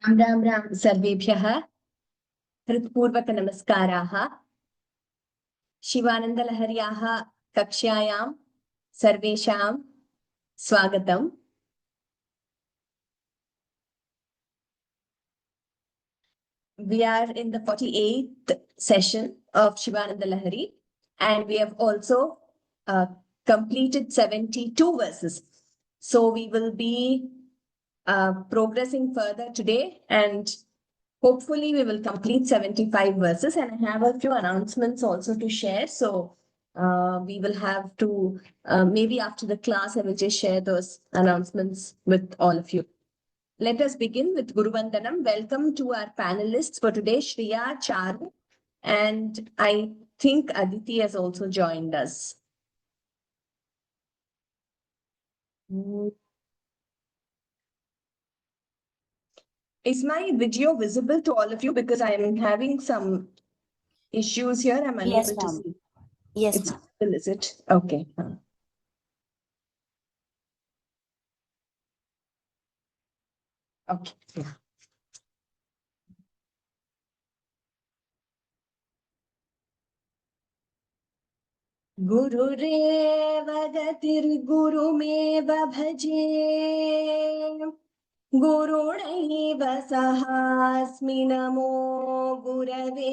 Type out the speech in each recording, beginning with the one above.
राम राम राम सर्वेभ्यः हृत्पूर्वक नमस्काराः। शिवानन्दलहर्याः कक्ष्यायां सर्वेषां स्वागतम्। We are in the 48th session of Shivanandalahari, and we have also completed 72 verses. So we will be progressing further today, and hopefully we will complete 75 verses, and I have a few announcements also to share. So we will have to, maybe after the class, I will just share those announcements with all of you. Let us begin with Guru Vandanam. Welcome to our panelists for today, Shriya, Charu, and I think Aditi has also joined us. Is my video visible to all of you? Because I am having some issues here. I'm unable to see. Yes, It's ma'am. visible, is it? Okay. Okay. Yeah. गुरुरेव गतिर्गुरुमेव भजे गुरुणैव सहास्मि नमो गुरवे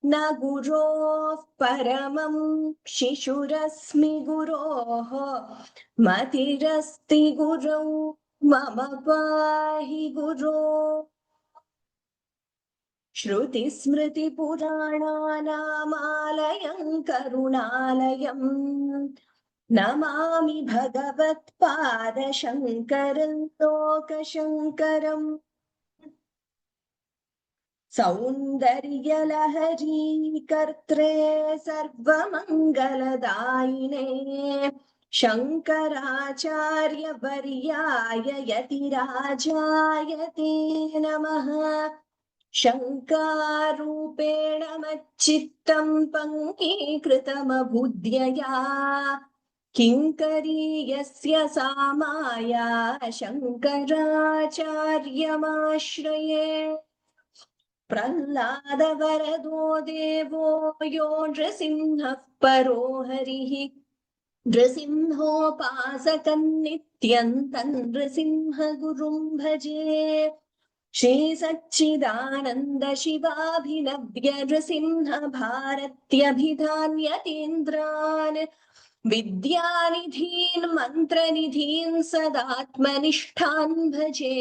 न गुरोः परमं शिशुरस्मि गुरोः मतिरस्ति गुरौ मम पाहि गुरो श्रुतिस्मृतिपुराणानामालयं करुणालयं नमामि भगवत्पादशङ्करं लोकशङ्करम् सौन्दर्यलहरी कर्त्रे सर्वमङ्गलदायिने शङ्कराचार्यवर्याय यतिराजाय ते नमः शङ्कारूपेण मच्चित्तं पङ्कीकृतमभुद्यया किङ्करीयस्य सा माया शङ्कराचार्यमाश्रये प्रह्लादवरदो देवो यो नृसिंहः परो हरिः नृसिंहोपासकं नित्यं तं नृसिंहगुरुं भजे श्रीसच्चिदानन्द शिवाभिनव्य नृसिंह भारत्यभिधान्यतीन्द्रान् विद्यानिधीन् मन्त्रनिधीन् सदात्मनिष्ठान् भजे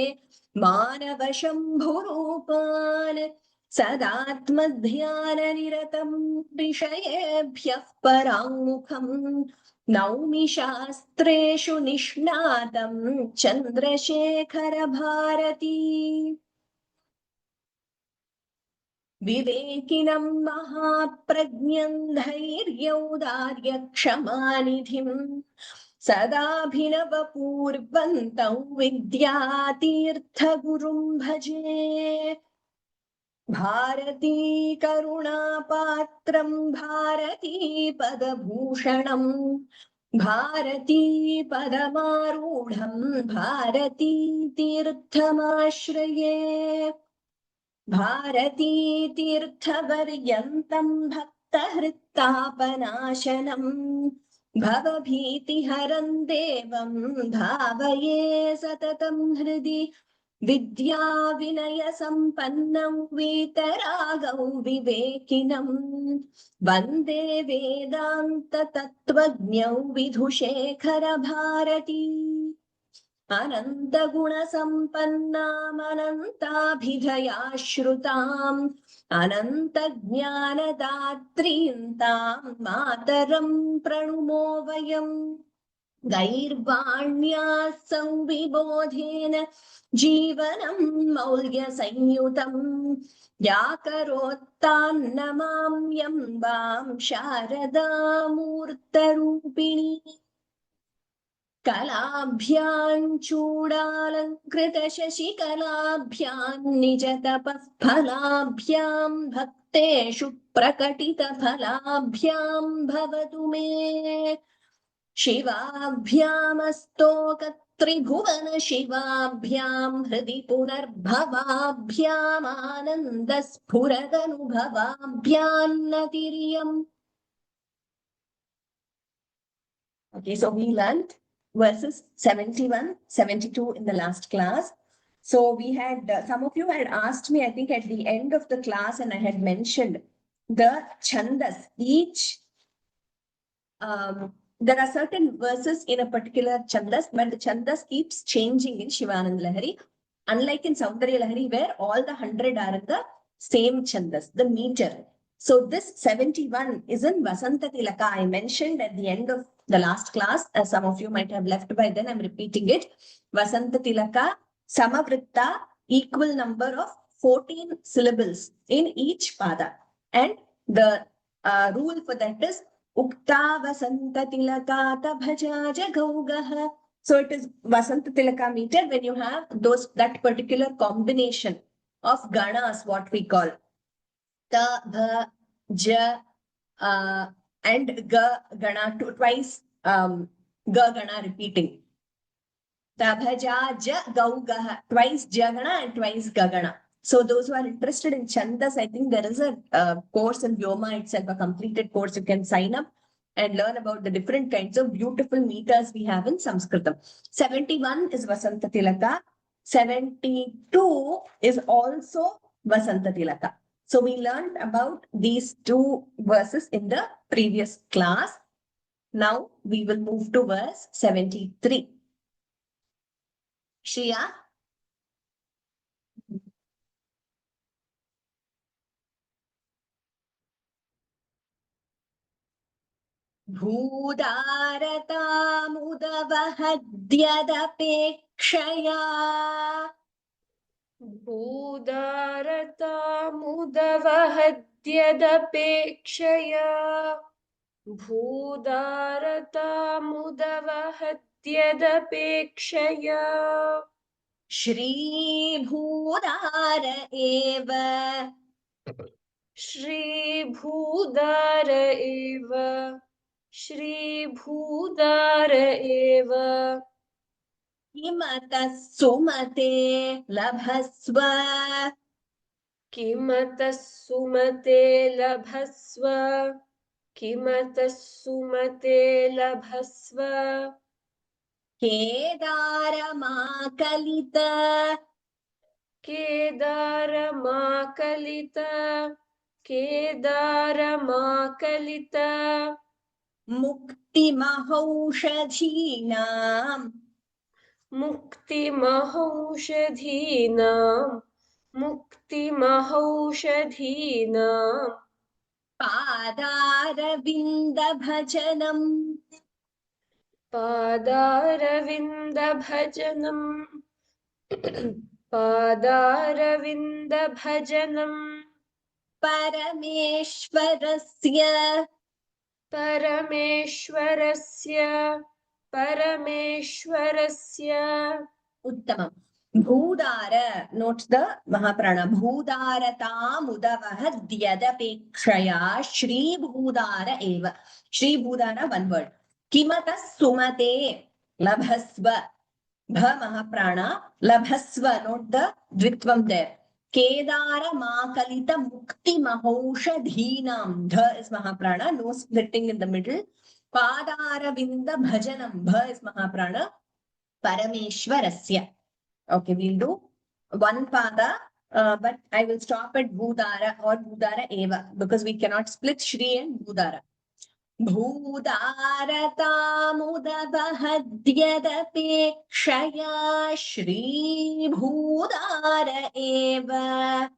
मानवशम्भुरूपान् सदात्मध्याननिरतं विषयेभ्यः पराङ्मुखम् नौमि शास्त्रेषु निष्णातं चन्द्रशेखर भारती विवेकिनं महाप्रज्ञं धैर्यौदार्यक्षमानिधिं सदाभिनवपूर्वन्तं विद्यातीर्थगुरुं भजे भारती करुणापात्रं भारती पदभूषणं भारती पदमारूढं भारती तीर्थमाश्रये भारती तीर्थवर्यन्तं भक्तहृत्तापनाशनं भवभीतिहरं देवं भावये सततं हृदि विद्या विनय संपन्नौ वीतरागौ विवेकिनं वन्दे वेदान्त तत्त्वज्ञौ विधुशेखर भारती अनन्त गुण संपन्नाम् अनन्ताभिधयाश्रुताम् अनन्त ज्ञानदात्रीं तां मातरं प्रणुमो वयम् दैर्वाण्या संविबोधेन जीवनं मौल्यसंयुतं या करोत्तान्नमाम्यम्बां शारदामूर्तरूपिणी कलाभ्यां चूडालङ्कृतशशिकलाभ्यां निजतपः फलाभ्यां भक्तेषु प्रकटितफलाभ्यां भवतु मे शिवाभ्यामस्तोकत्रयाभ्यां त्रिभुवन शिवाभ्यां हृदि पुनर्भवाभ्याम् आनन्दस्फुरदनुभवाभ्यान्नतिरियम्. Okay, so we learned verses 71, 72 in the last class. So we had, some of you had asked me, I think at the end of the class, and I had mentioned the chandas. There are certain verses in a particular chandas, but the chandas keeps changing in Shivanandalahari. Unlike in Saundaryalahari, where all the 100 are in the same chandas, the meter. So this 71 is in Vasanta Tilaka. I mentioned at the end of the last class, as some of you might have left by then, I'm repeating it. Vasanta Tilaka, Samavritta, equal number of 14 syllables in each pada. And the rule for that is Ukta Vasanta Tilakata Bhajaja Gaugaha. So it is Vasanta Tilaka meter when you have that particular combination of ganas, what we call ta, bha, ja, and ga gana twice, ga gana repeating. Ta, bha, ja, gaugaha, twice jagana and twice gagana. So those who are interested in chandas, I think there is a course in Vyoma itself, a completed course. You can sign up and learn about the different kinds of beautiful meters we have in Sanskritam. 71 is Vasanta Tilaka. 72 is also Vasanta Tilaka. So we learned about these two verses in the previous class. Now we will move to verse 73. Shriya? भूदारतामुदवहद्यदपेक्षया भूदारतामुदवहद्यदपेक्षया भूदारतामुदवहद्यदपेक्षया श्रीभूदार एव श्रीभूदार एव श्रीभूदार एव किमतः सुमते लभस्व किमतः सुमते लभस्व किमतः सुमते लभस्व केदारमाकलित केदारमाकलित केदारमाकलित मुक्तिमहौषधीनाम् मुक्तिमहौषधीनाम् मुक्तिमहौषधीनाम् पादारविन्दभजनम् पादारविन्दभजनम् पादारविन्दभजनम् परमेश्वरस्य परमेश्वरस्य परमेश्वरस्य उत्तमम्. भूदार, note the Mahaprana. Bhoodarathamudavahadhyadapekshaya Shri Bhoodara eva. Shri Bhoodara, one word. Kimata sumate labhasva. Bha Mahaprana. Labhasva, note the dvitvam there. Kedara makalita mukti mahaushadhinam. Dha is Mahaprana, no splitting in the middle. Padara vinda bhajanam. Bha is Mahaprana. Parameshwarasya. Okay, we'll do one pada, but I will stop at Bhudara or Bhudara Eva because we cannot split Shri and Bhudara. Bhudaratamudavahadhyadapekshaya Shri Bhudara Eva.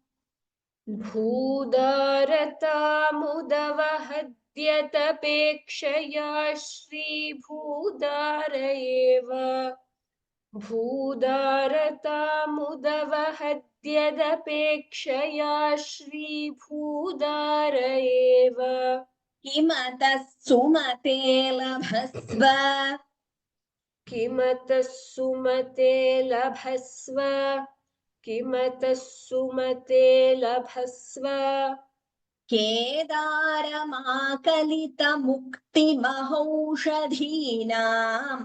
भूदारतामुदवहद्यतपेक्षया श्रीभूदार एव भूदारतामुदवहद्यदपेक्षया श्रीभूदार एव किमतः सुमते लभस्व किमतः सुमते लभस्व किमतः सुमते लभस्व केदारमाकलितमुक्तिमहौषधीनाम्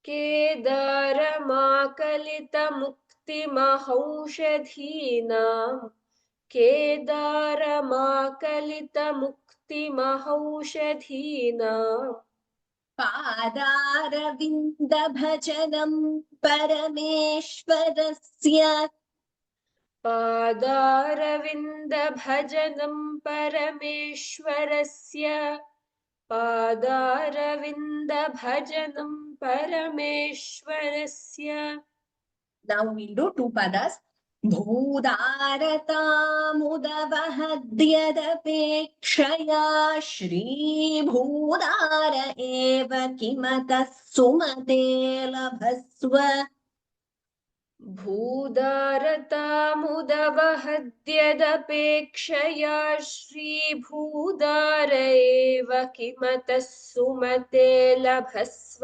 केदारमाकलितमुक्तिमहौषधीनां केदारमाकलितमुक्तिमहौषधीनां पादारविन्द भजनं परमेश्वरस्य पादारविन्दभजनं परमेश्वरस्य पादारविन्दभजनं परमेश्वरस्य Now we'll do two padas. भूदारतामुदवहद्यदपेक्षया श्रीभूदार एव किमतः सुमते लभस्व भूदारतामुदवहद्यदपेक्षया श्रीभूदार एव किमतः सुमते लभस्व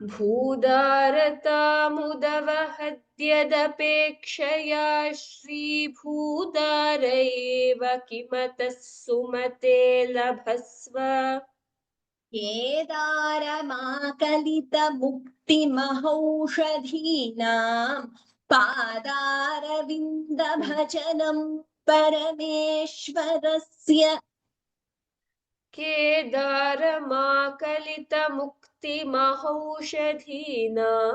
भूदारतामुदवहद्यदपेक्षया श्रीभूदार एव किमतः सुमते लभस्व केदारमाकलितमुक्तिमहौषधीनां पादारविन्दभजनं परमेश्वरस्य केदारमाकलितमुक्तिमहौषधीनां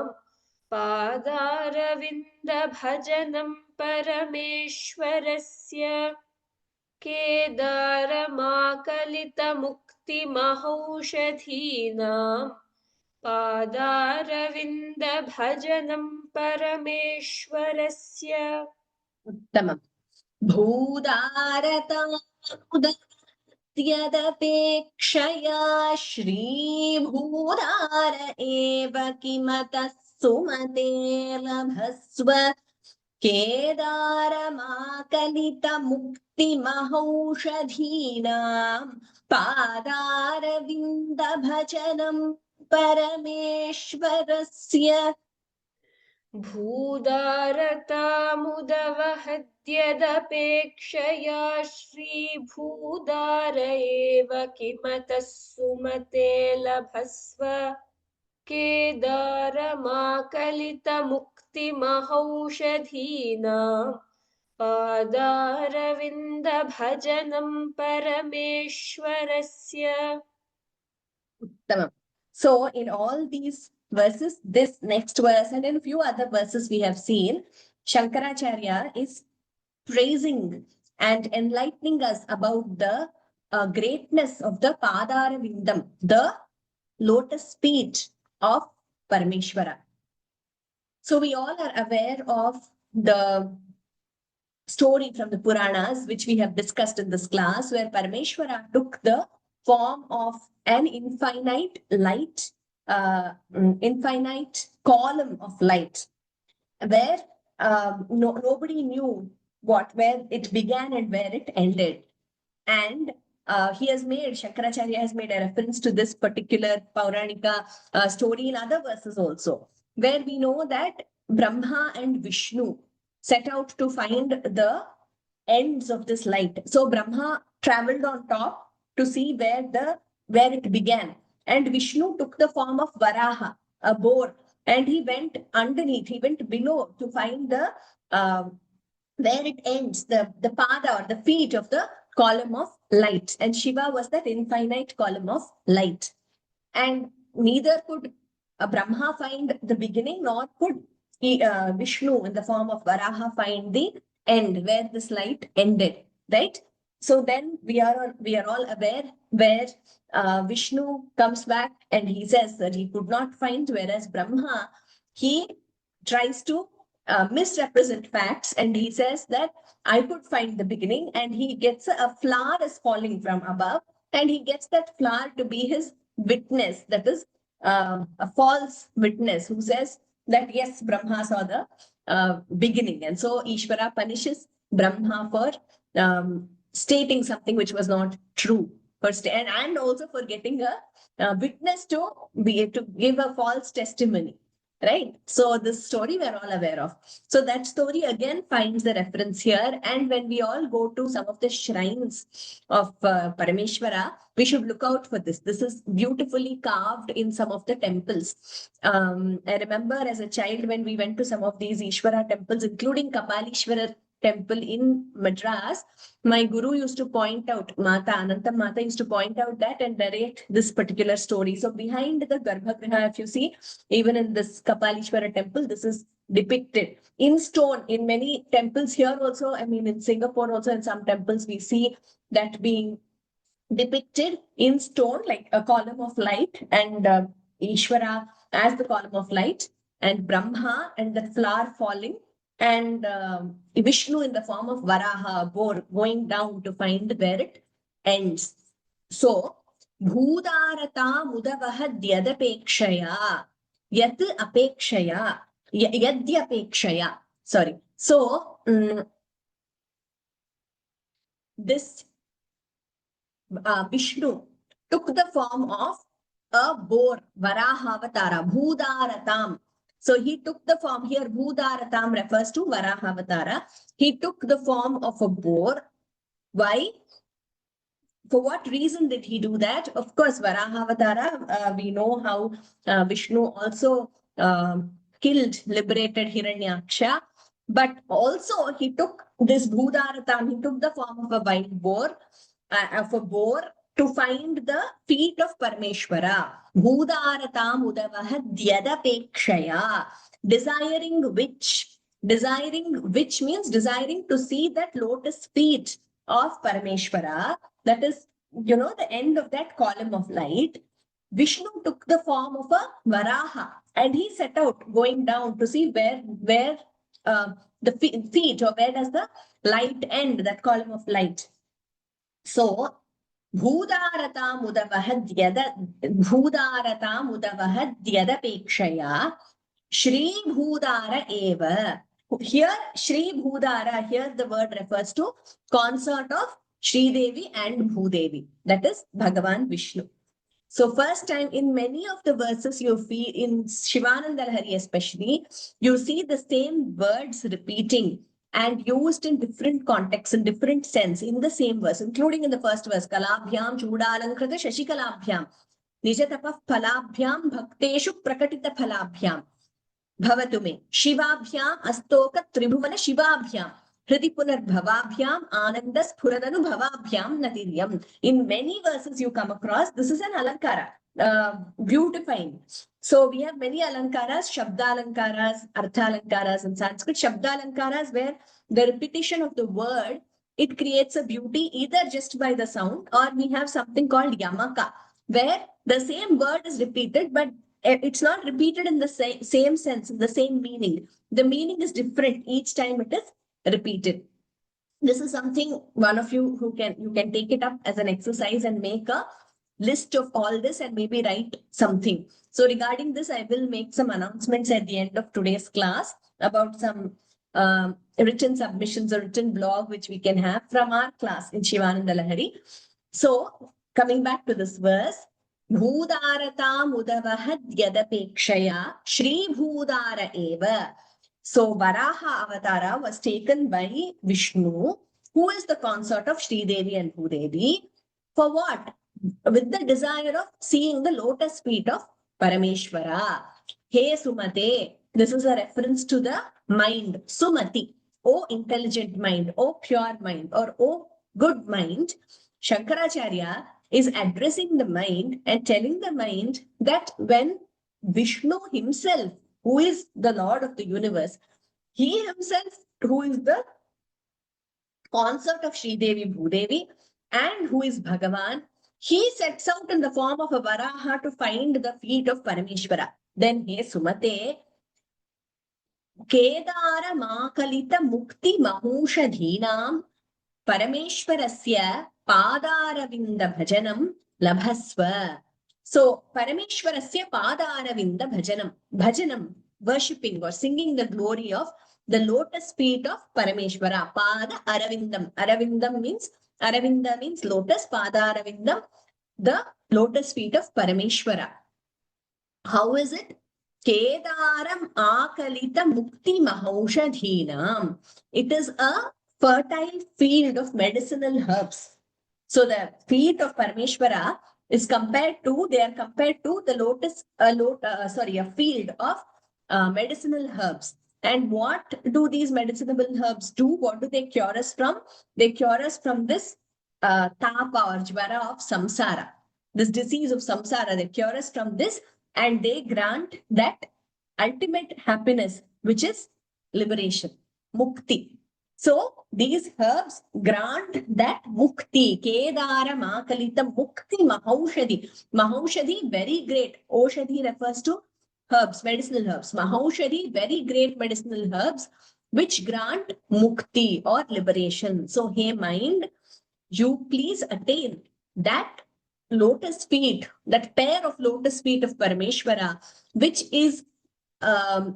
पादारविन्दभजनं परमेश्वरस्य केदारमाकलितमुक्तिमहौषधीनां पादारविन्दभजनं परमेश्वरस्य उत्तमम् भूदारतामुदत्यदपेक्षया श्रीभूदार एव किमतः सुमते लभस्व केदारमाकलितमुक्तिमहौषधीनां पादारविन्दभजनं परमेश्वरस्य भूदारतामुदवहद्यदपेक्षया श्रीभूदार एव किमतः सुमते लभस्व केदारमाकलितमुक्तिमहौषधीनां पादारविन्दभजनं परमेश्वरस्य Uttamam. So in all these verses, this next verse and in a few other verses we have seen, Shankaracharya is praising and enlightening us about the greatness of the Padara Vindam, the lotus feet of Parameshwara. So we all are aware of the story from the Puranas, which we have discussed in this class, where Parameshwara took the form of an infinite light, infinite column of light, where nobody knew where it began and where it ended. And Shankaracharya has made a reference to this particular Pauranika story in other verses also, where we know that Brahma and Vishnu set out to find the ends of this light. So Brahma traveled on top to see where it began. And Vishnu took the form of Varaha, a boar, and he went underneath, he went below to find the where it ends, the pada or the feet of the column of light. And Shiva was that infinite column of light. And neither could Brahma find the beginning, nor could Vishnu in the form of Varaha find the end, where this light ended, right? So then we are all aware where Vishnu comes back and he says that he could not find, whereas Brahma, he tries to misrepresent facts, and he says that I could find the beginning, and he gets a flower is falling from above, and he gets that flower to be his witness, that is a false witness who says that yes, Brahma saw the beginning. And so Ishvara punishes Brahma for stating something which was not true, and also for getting a witness to give a false testimony. right? So this story we're all aware of. So that story again finds the reference here. And when we all go to some of the shrines of Parameshwara, we should look out for this. This is beautifully carved in some of the temples. I remember as a child when we went to some of these Ishvara temples, including Kapalishwara temple in Madras, my guru used to point out, Mata, Anantam Mata used to point out that and narrate this particular story. So behind the Garbhagriha, if you see, even in this Kapalishwara temple, this is depicted in stone. In many temples here also, I mean, in Singapore also, in some temples, we see that being depicted in stone, like a column of light, and Ishvara as the column of light, and Brahma and the flower falling, and Vishnu in the form of Varaha, boar, going down to find where it ends. So, Bhudarata Mudavahadyadapekshaya, Yat Apekshaya, Yadyapekshaya. Sorry. So, this Vishnu took the form of a boar, Varahavatara, Bhudaratam. So he took the form here, Bhudaratam refers to Varahavatara. He took the form of a boar. Why? For what reason did he do that? Of course, Varahavatara, we know how Vishnu also killed, liberated Hiranyaksha. But also he took this Bhudaratam, he took the form of a wild boar, to find the feet of Parameshwara. Bhudaratam udavahadyadapekshaya. Desiring which means desiring to see that lotus feet of Parameshwara. That is, the end of that column of light. Vishnu took the form of a Varaha and he set out going down to see where the feet, or where does the light end, that column of light. So, Bhudaratam udavahadyadapekshaya Shri Bhudara eva. Here, Shri Bhudara, here the word refers to consort of Shri Devi and Bhudevi. That is Bhagavan Vishnu. So first time in many of the verses you feel, in Shivanandalahari especially, you see the same words repeating and used in different contexts, in different sense, in the same verse, including in the first verse, Kalabhyam, Chudalankrita, Shashikalabhyam, Nijatapah Phalabhyam, Bhakteshu Prakatita Phalabhyam. Bhavatume, Shivabhyam, Astoka Tribhuvana Shivabhyam, Hriti Punarbhavabhyam, Ananda Sphuradanu Bhavabhyam Natiryam. In many verses you come across, this is an alankara, beautifying. So we have many alankaras, Shabdalankaras, Arthalankaras in Sanskrit. Shabdalankaras, where the repetition of the word, it creates a beauty either just by the sound, or we have something called Yamaka, where the same word is repeated, but it's not repeated in the same sense, in the same meaning. The meaning is different each time it is repeated. This is something one of you you can take it up as an exercise and make a list of all this and maybe write something. So regarding this, I will make some announcements at the end of today's class about some written submissions or written blog which we can have from our class in Shivanandalahari. So coming back to this verse, Bhudaratam udavahadyadapekshaya Shri Bhudara eva. So Varaha Avatara was taken by Vishnu, who is the consort of Sri Devi and Bhudevi. For what? With the desire of seeing the lotus feet of Parameshwara. Hey Sumate. This is a reference to the mind. Sumati. O intelligent mind, O pure mind, or O good mind. Shankaracharya is addressing the mind and telling the mind that when Vishnu himself, who is the Lord of the universe, he himself, who is the consort of Sri Devi Bhudevi, and who is Bhagavan, he sets out in the form of a Varaha to find the feet of Parameshwara. Then, he Sumate, Kedara Makalita Mukti Mahushadhinam Parameshwarasya Padaravinda Bhajanam Labhasva. So, Parameshwarasya Padaravinda Bhajanam. Bhajanam, worshipping or singing the glory of the lotus feet of Parameshwara. Pada Aravindam. Aravinda means lotus. Pada Aravindam, the lotus feet of Parameshwara. How is it? Kedaram akalita mukti mahaushadhinam. It is a fertile field of medicinal herbs. So the feet of Parmeshwara is they are compared to the a field of medicinal herbs. And what do these medicinal herbs do? What do they cure us from? They cure us from this tapa or jvara of samsara, this disease of samsara. They cure us from this, and they grant that ultimate happiness, which is liberation, mukti. So these herbs grant that mukti. Kedara makalita mukti mahaushadi. Mahaushadi, very great. Oshadi refers to herbs, medicinal herbs. Mahaushadi, very great medicinal herbs, which grant mukti or liberation. So, hey mind, you please attain that lotus feet, that pair of lotus feet of Parameshwara, which is a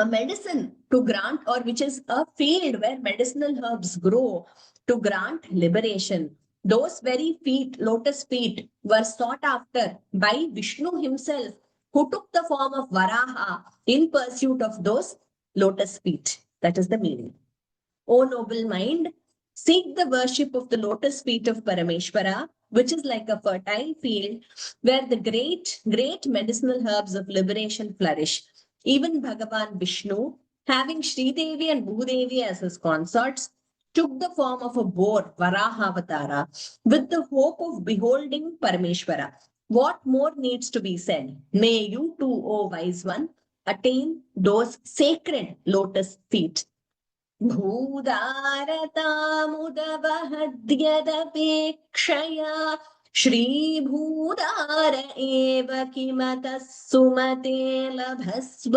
medicine to grant, or which is a field where medicinal herbs grow to grant liberation. Those very feet, lotus feet, were sought after by Vishnu himself, who took the form of Varaha in pursuit of those lotus feet. That is the meaning. O noble mind, seek the worship of the lotus feet of Parameshwara, which is like a fertile field where the great, great medicinal herbs of liberation flourish. Even Bhagavan Vishnu, having Sridevi and Bhudevi as his consorts, took the form of a boar, Varahavatara, with the hope of beholding Parameshwara. What more needs to be said? May you too, O wise one, attain those sacred lotus feet. भूदारतामुदवहद्यदपेक्षया श्रीभूदार एव किमतः सुमते लभस्व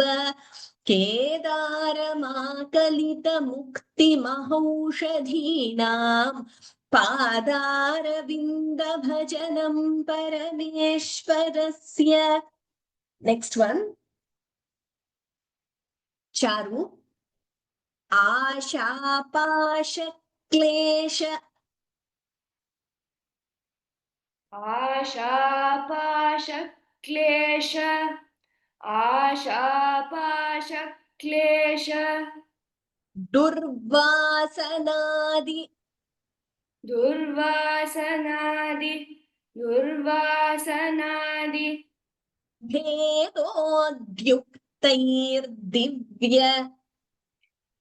केदारमाकलितमुक्तिमहौषधीनां पादारविन्दभजनं परमेश्वरस्य. Next one, Charu. आशापाशक्लेश आशापाशक्लेश आशापाशक्लेश दुर्वासनादि दुर्वासनादि दुर्वासनादि भेदोद्युक्तैर्दिव्य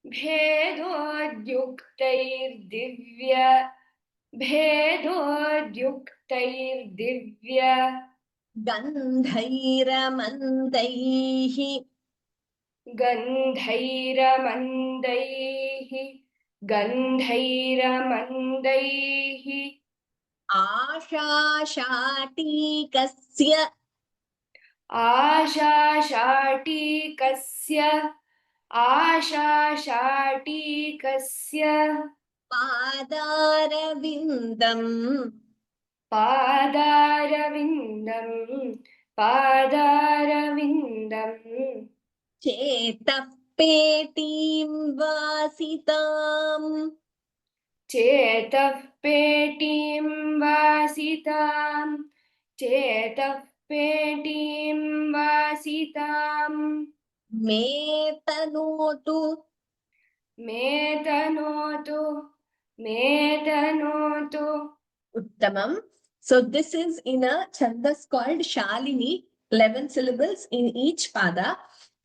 भेदोद्युक्तैर्दिव्य भेदोद्युक्तैर्दिव्य गन्धैरमन्दैः गन्धैरमन्दैः गन्धैरमन्दैः आशाशाटीकस्य आशाशाटीकस्य आशाशाटीकस्य पादारविन्दम् पादारविन्दम् पादारविन्दम् चेतः पेटीं वासिताम् चेतः पेटीं वासिताम् चेतः पेटीं वासिताम् मे तनोतु मे तनोतु मे तनोतु. Uttamam. So this is in a chandas called Shalini, 11 syllables in each pada.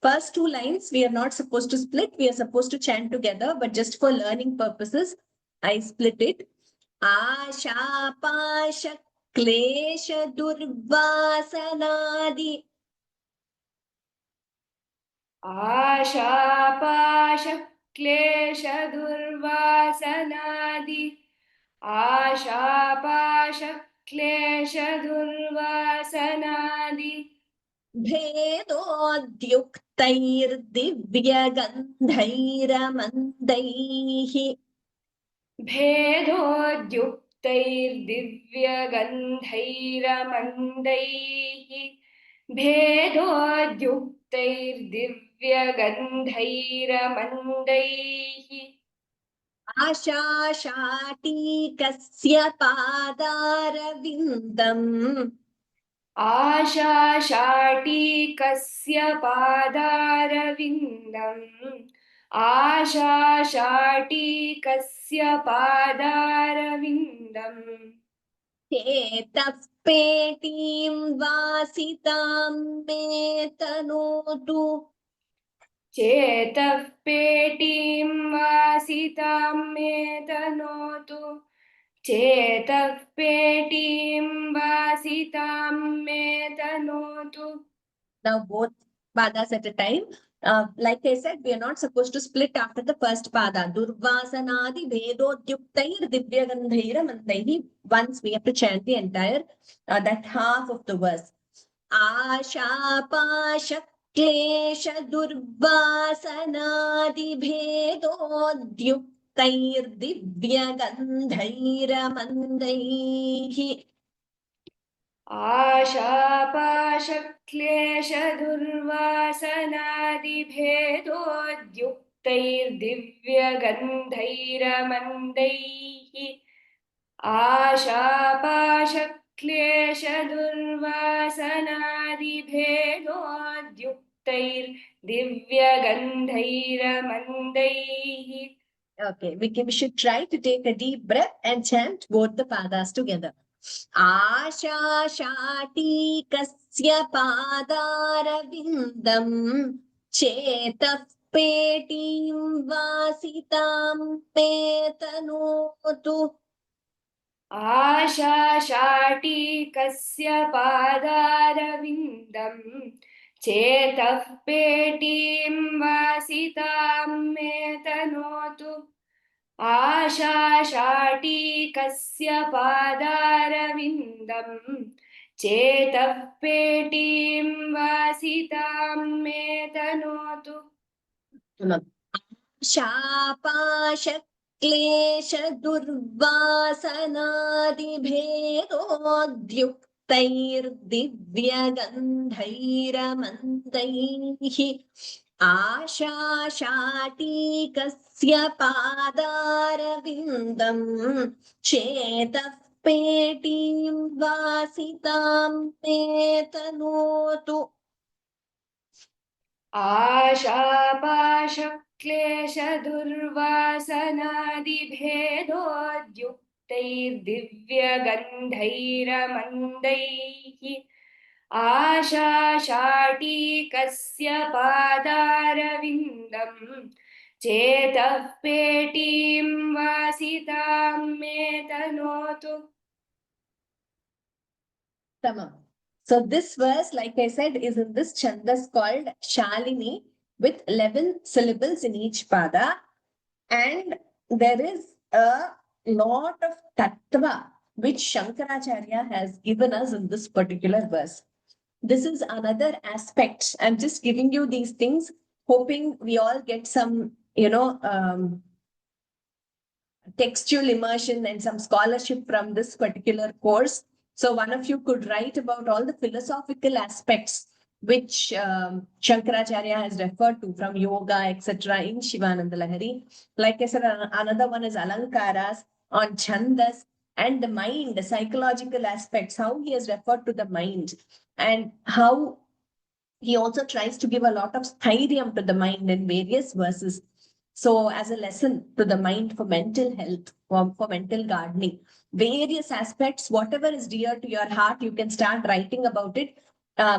First two lines we are not supposed to split, we are supposed to chant together, but just for learning purposes, I split it. Asha pasha klesha durvasanadi. आशापाशक्लेशदुर्वासनादि आशापाशक्लेशदुर्वासनादि भेदोद्युक्तैर्दिव्यगन्धैरमन्दैः भेदोद्युक्तैर्दिव्यगन्धैरमन्दैः भेदोद्युक्तैर्दिव्यगन्धैरमन्दैः आशाशाटीकस्य पादारविन्दम् आशाशाटीकस्य पादारविन्दम् आशाशाटीकस्य पादारविन्दम् चेतः पेटीं वासितां मे तनोतु चेतः पेटीं वासितां मे तनोतु चेतः पेटीं वासितां मे तनोतु. Now both padas at a time. Like I said, we are not supposed to split after the first pada. Durvasanadi vedodyuktair divyagandhaira mandaihi. Once we have to chant the entire, that half of the verse. Asha pasha klesha durvasanadi vedodyuktair divyagandhaira mandaihi. आशापाशक्लेशदुर्वासनादिभेदोद्युक्तैर्दिव्यगन्धैरमन्दैः Okay, we should try to take a deep breath and chant both the padas together. Asha shati kasya padaravindam chetah petim vasitam petanotu. आशाशाटीकस्य पादारविन्दम् चेतः पेटीं वासितां मे तनोतु आशाशाटीकस्य पादारविन्दम् चेतः पेटीं वासितां मे तनोतु. शापाशक्लेशदुर्वासनादिभेदोद्युक्तैर्दिव्यगन्धैरमन्दैः आशाशाटीकस्य पादारविन्दम् चेतः पेटीं वासितां मे तनोतु. आशापाशक्लेशदुर्वासनादिभेदोद्युक्तैर्दिव्यगन्धैरमन्दैः आशाशाटीकस्य पादारविन्दम् चेतः पेटीं वासितां मे तनोतु. Tamam. So this verse, like I said, is in this chandas called Shalini with 11 syllables in each pada. And there is a lot of tattva which Shankaracharya has given us in this particular verse. This is another aspect. I'm just giving you these things, hoping we all get some, textual immersion and some scholarship from this particular course. So one of you could write about all the philosophical aspects which Shankaracharya has referred to from yoga, etc. in Shivanandalahari. Like I said, another one is Alankaras on Chandas and the mind, the psychological aspects, how he has referred to the mind and how he also tries to give a lot of sthyrium to the mind in various verses. So as a lesson to the mind for mental health, for mental gardening, various aspects, whatever is dear to your heart, you can start writing about it.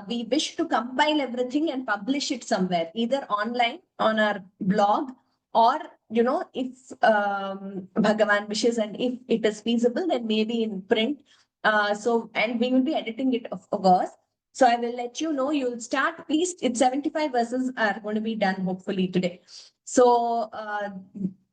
We wish to compile everything and publish it somewhere, either online on our blog or, if Bhagavan wishes and if it is feasible, then maybe in print. And we will be editing it, of course. So I will let you know, you'll start, please, it's 75 verses are going to be done hopefully today. So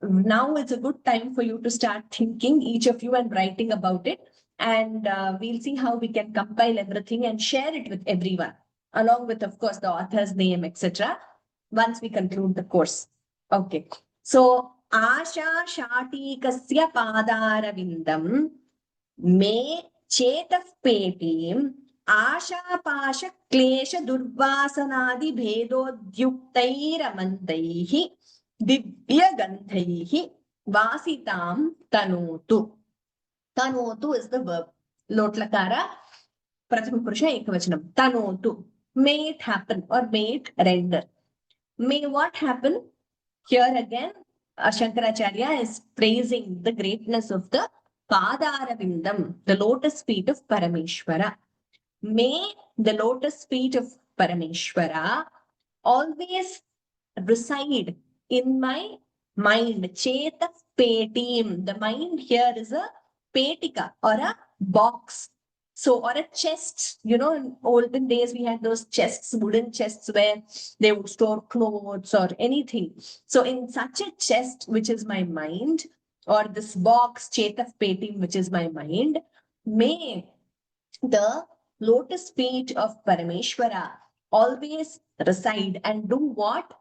now it's a good time for you to start thinking, each of you, and writing about it. And we'll see how we can compile everything and share it with everyone, along with, of course, the author's name, etc. once we conclude the course. Okay. So, Asha Shati Kasya Padaravindam Me Chetaf Petim Asha Klesha Durvasanadi Bhedodyuktairamantaihi Divyagandhaihi Vasitam Tanotu. Tanotu is the verb. Lotlakara. Prathama Purusha Ekavachanam. Tanotu. May it happen or may it render. May what happen? Here again, Shankaracharya is praising the greatness of the Padaravindam, the lotus feet of Parameshwara. May the lotus feet of Parameshwara always reside in my mind. Cheta petim. The mind here is a petika or a box. So, or a chest. You know, in olden days, we had those chests, wooden chests where they would store clothes or anything. So, in such a chest, which is my mind, or this box, Chetaf Petim, which is my mind, may the lotus feet of Parameshwara always reside and do what?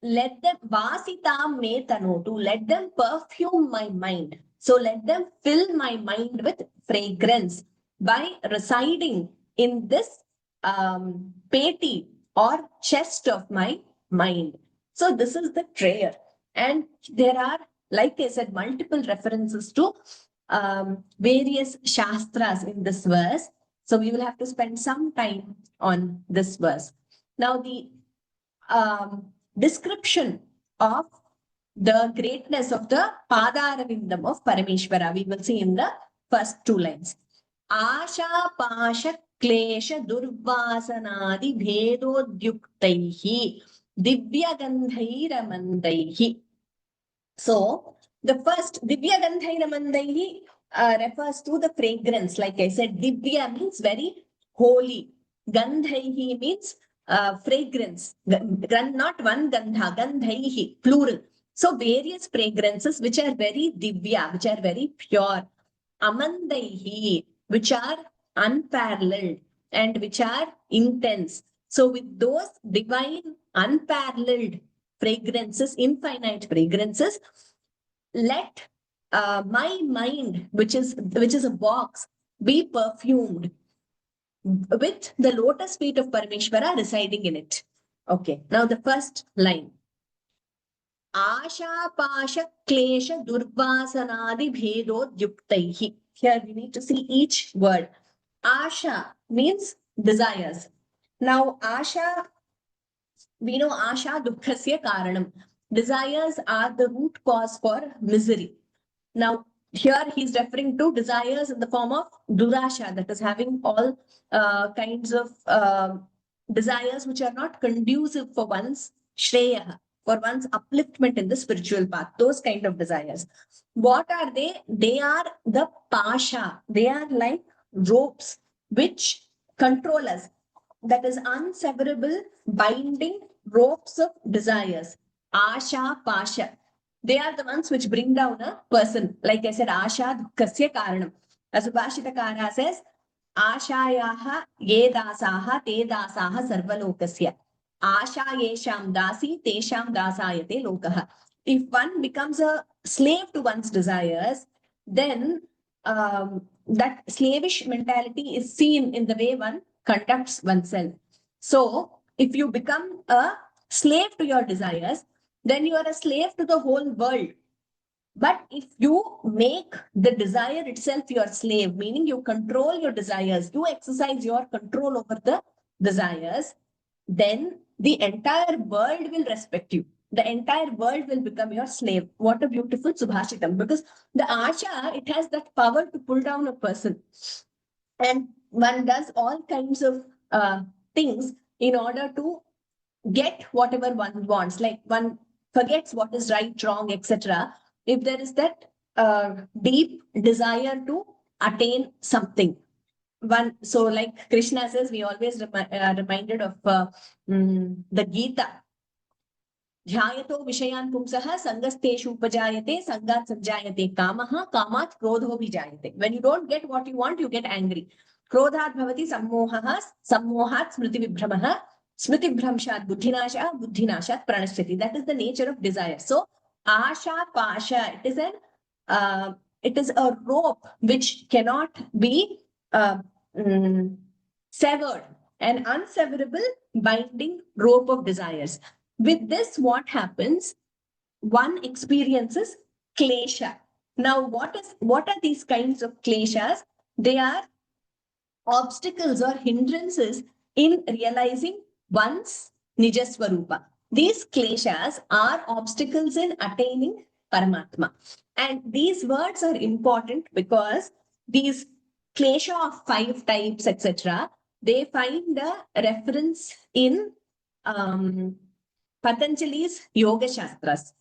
Let them vasitam me tanotu, let them perfume my mind. So let them fill my mind with fragrance by residing in this peti or chest of my mind. So this is the prayer. And there are, like I said, multiple references to various shastras in this verse. So we will have to spend some time on this verse. Now the description of the greatness of the Padaravindam of Parameshwara, we will see in the first two lines. Asha Pasha Klesha Durvasanadi Bhedodyuktaihi Divya Gandhairamandaihi. So the first Divya Gandhairamandaihi refers to the fragrance. Like I said, Divya means very holy. Gandhaihi means fragrance. Not one gandha, gandhaihi, plural. So various fragrances which are very divya, which are very pure. Amandaihi, which are unparalleled and which are intense. So with those divine, unparalleled fragrances, infinite fragrances, let my mind, which is a box, be perfumed with the lotus feet of Parameshwara residing in it. Okay, now the first line. Asha Pasha Klesha Durvasanadi Bhedodyuktaihi. Here we need to see each word. Asha means desires. Now, Asha, we know Asha Dukkhasya Karanam. Desires are the root cause for misery. Now, here he's referring to desires in the form of durasha, that is having all kinds of desires which are not conducive for one's shreya, for one's upliftment in the spiritual path, those kind of desires. What are they? They are the pasha. They are like ropes which control us. That is unseverable, binding ropes of desires. Asha, pasha. They are the ones which bring down a person. Like I said, Asha Dukkasya Karanam. As Subhashitakara says, Ashayaha ye dasaha te dasaha sarvalokasya. Asha yesham dasi tesham dasayate lokaha. If one becomes a slave to one's desires, then that slavish mentality is seen in the way one conducts oneself. So, if you become a slave to your desires, then you are a slave to the whole world. But if you make the desire itself your slave, meaning you control your desires, you exercise your control over the desires, then the entire world will respect you. The entire world will become your slave. What a beautiful Subhashitam. Because the Asha, it has that power to pull down a person. And one does all kinds of things in order to get whatever one wants. Like one forgets what is right, wrong, etc. If there is that deep desire to attain something. One, so like Krishna says, we always reminded of the Gita. ध्यायतो विषयान् पुंसः संगस्तेषु उपजायते संगात् सञ्जायते कामः कामात् क्रोधोऽभिजायते. When you don't get what you want, you get angry. क्रोधात् भवति सम्मोहः सम्मोहात् स्मृतिविभ्रमः स्मृतिभ्रंशात् बुद्धिनाशः बुद्धिनाशात् प्रणश्यति. That is the nature of desire. So asha pasha, it is a rope which cannot be severed, an unseverable binding rope of desires. With this, what happens? One experiences klesha. Now, what are these kinds of kleshas? They are obstacles or hindrances in realizing one's Nijaswarupa. These kleshas are obstacles in attaining Paramatma. And these words are important because these klesha of 5 types, etc., they find a reference in Patanjali's Yoga Shastras.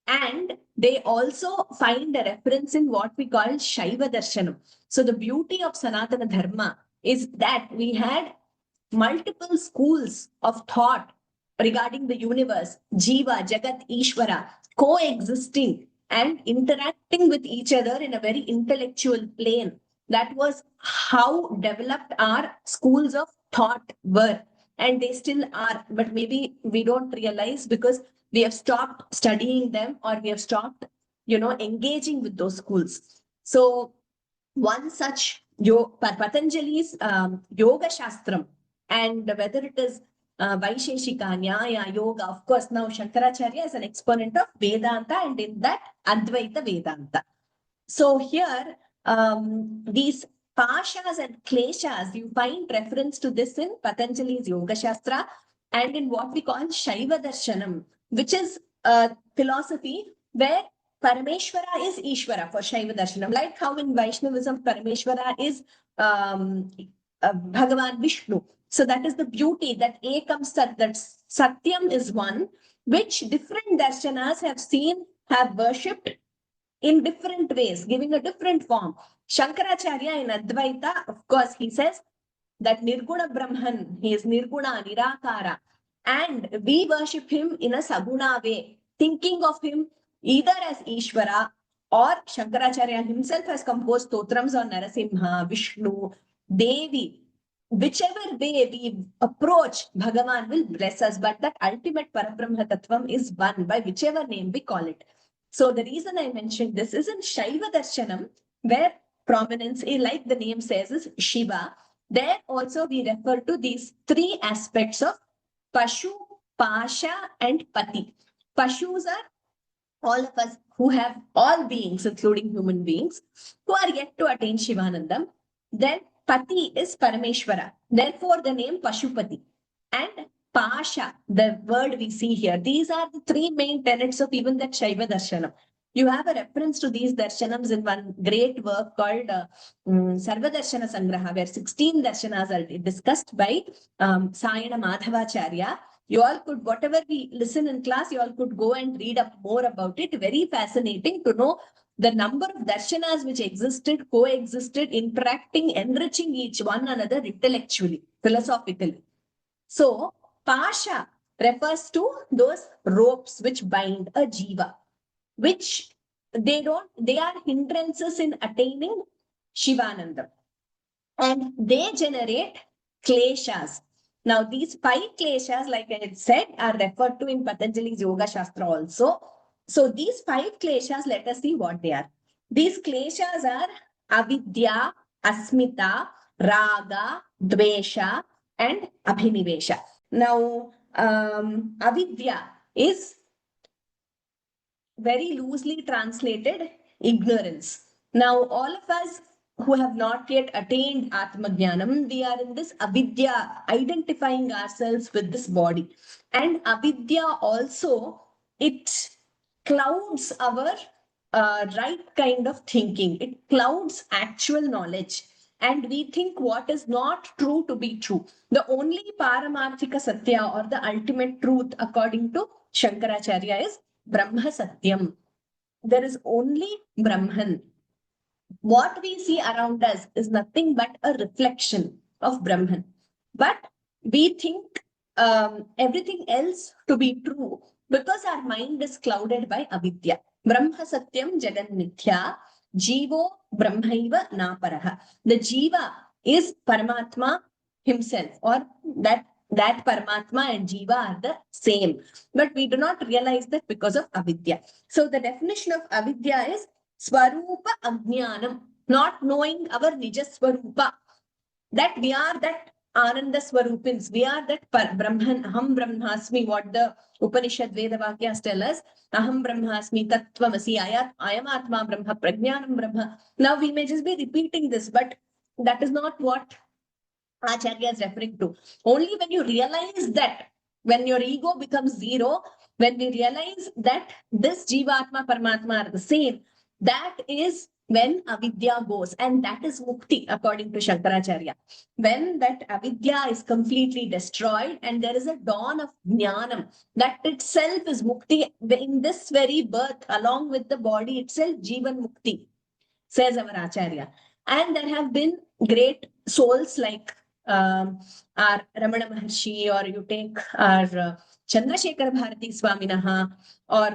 And they also find a reference in what we call Shaiva Darshanam. So the beauty of Sanatana Dharma is that we had multiple schools of thought regarding the universe, Jiva, Jagat, Ishvara, coexisting and interacting with each other in a very intellectual plane. That was how developed our schools of thought were. And they still are, but maybe we don't realize because we have stopped studying them or we have stopped, engaging with those schools. So one such Patanjali's Yoga Shastram, and whether it is Vaisheshika, Nyaya, Yoga, of course, now Shankaracharya is an exponent of Vedanta, and in that Advaita Vedanta. So here, these pashas and kleshas, you find reference to this in Patanjali's Yoga Shastra and in what we call Shaiva Darshanam, which is a philosophy where Parameshwara is Ishvara for Shaiva Darshanam. Like how in Vaishnavism, Parameshwara is Bhagavan Vishnu. So that is the beauty that Ekam Sat, that Satyam is one, which different darshanas have worshipped in different ways, giving a different form. Shankaracharya in Advaita, of course, he says that Nirguna Brahman, he is Nirguna, Nirakara. And we worship him in a Saguna way, thinking of him either as Ishvara or Shankaracharya himself has composed stotrams on Narasimha, Vishnu, Devi. Whichever way we approach, Bhagavan will bless us. But that ultimate Parabrahma Tattvam is one by whichever name we call it. So the reason I mentioned this is in Shaiva Darshanam, where prominence, like the name says, is Shiva. There also we refer to these 3 aspects of Pashu, Pasha, and Pati. Pashus are all of us who have all beings, including human beings, who are yet to attain Shivanandam. Then Pati is Parameshwara. Therefore, the name Pashupati. And Pasha, the word we see here, these are the 3 main tenets of even that Shaiva Darshanam. You have a reference to these darshanams in one great work called Sarva Darshana Sangraha, where 16 darshanas are discussed by Sayana Madhavacharya. You all could, whatever we listen in class, you all could go and read up more about it. Very fascinating to know the number of darshanas which existed, coexisted, interacting, enriching each one another intellectually, philosophically. So, Pasha refers to those ropes which bind a jiva, which they are hindrances in attaining Shivanandam. And they generate kleshas. Now, these 5 kleshas, like I had said, are referred to in Patanjali's Yoga Shastra also. So, these 5 kleshas, let us see what they are. These kleshas are avidya, asmita, raga, dvesha, and abhinivesha. Now, avidya is very loosely translated ignorance. Now, all of us who have not yet attained Atmajnanam, we are in this avidya, identifying ourselves with this body. And avidya also, it clouds our right kind of thinking. It clouds actual knowledge. And we think what is not true to be true. The only Paramarthika Satya or the ultimate truth according to Shankaracharya is Brahma Satyam. There is only Brahman. What we see around us is nothing but a reflection of Brahman. But we think everything else to be true because our mind is clouded by avidya. Brahma Satyam Jagan Mithya, Jivo Brahmaiva Naparaha. The Jiva is Paramatma himself, or that Paramatma and Jiva are the same. But we do not realize that because of avidya. So the definition of avidya is Swarupa Ajnanam, not knowing our Nija Swarupa, that we are that Ananda Swarupins, we are that Brahman, Aham Brahmasmi, what the Upanishad Veda Vakyas tell us, Aham Brahmasmi, Tattvamasi, I am Atma Brahma, Prajnanam Brahma. Now we may just be repeating this, but that is not what Acharya is referring to. Only when you realize that, when your ego becomes zero, when we realize that this Jivatma Paramatma are the same, that is when avidya goes, and that is mukti according to Shankaracharya. When that avidya is completely destroyed and there is a dawn of jnanam, that itself is mukti. In this very birth, along with the body itself, jivan mukti, says our Acharya. And there have been great souls like our Ramana Maharshi, or you take our Chandrasekhar Bharati Swaminaha, or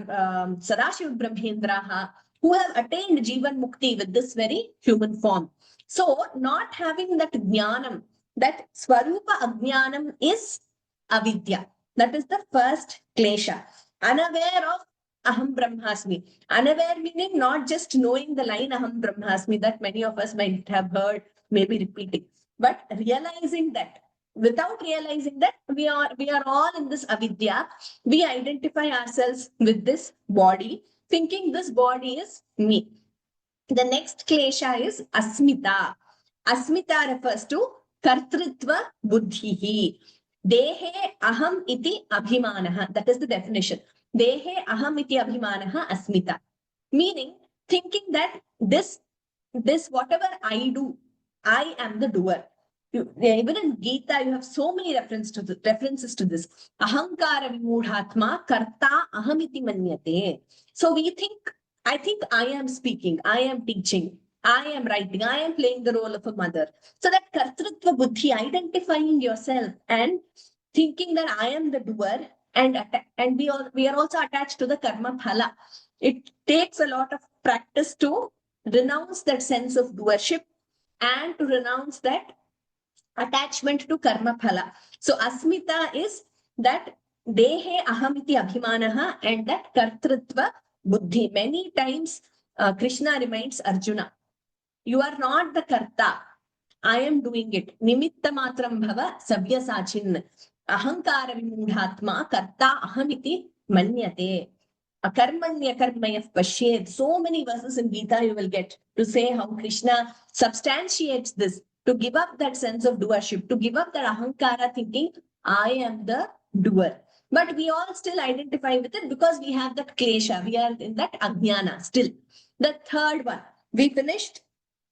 Sadashiv Brahmendraha, who have attained Jivan Mukti with this very human form. So, not having that jnanam, that Swarupa Ajnanam is avidya. That is the first klesha. Unaware of Aham Brahmasmi. Unaware meaning not just knowing the line Aham Brahmasmi that many of us might have heard, maybe repeating, but realizing that. Without realizing that, we are all in this avidya. We identify ourselves with this body, thinking this body is me. The next klesha is asmita. Asmita refers to kartritva buddhihi. Dehe aham iti abhimanaha. That is the definition. Dehe aham iti abhimanaha asmita. Meaning, thinking that this whatever I do, I am the doer. Even in Gita, you have so many references to this. Ahankara vimudhatma karta ahamiti manyate. So I think I am speaking, I am teaching, I am writing, I am playing the role of a mother. So that kartrutva buddhi, identifying yourself and thinking that I am the doer, and we are also attached to the karma phala. It takes a lot of practice to renounce that sense of doership and to renounce that attachment to karma phala. So asmita is that dehe ahamiti abhimanaha and that kartrutva buddhi. Many times Krishna reminds Arjuna, you are not the karta. I am doing it. Nimitta matram bhava savyasachin. Ahankara vimudhatma karta ahamiti manyate. Akarmanya karmayah pashed. So many verses in Gita you will get to say how Krishna substantiates this, to give up that sense of doership, to give up that ahankara thinking, I am the doer. But we all still identify with it because we have that klesha. We are in that ajnana still. The third one, we finished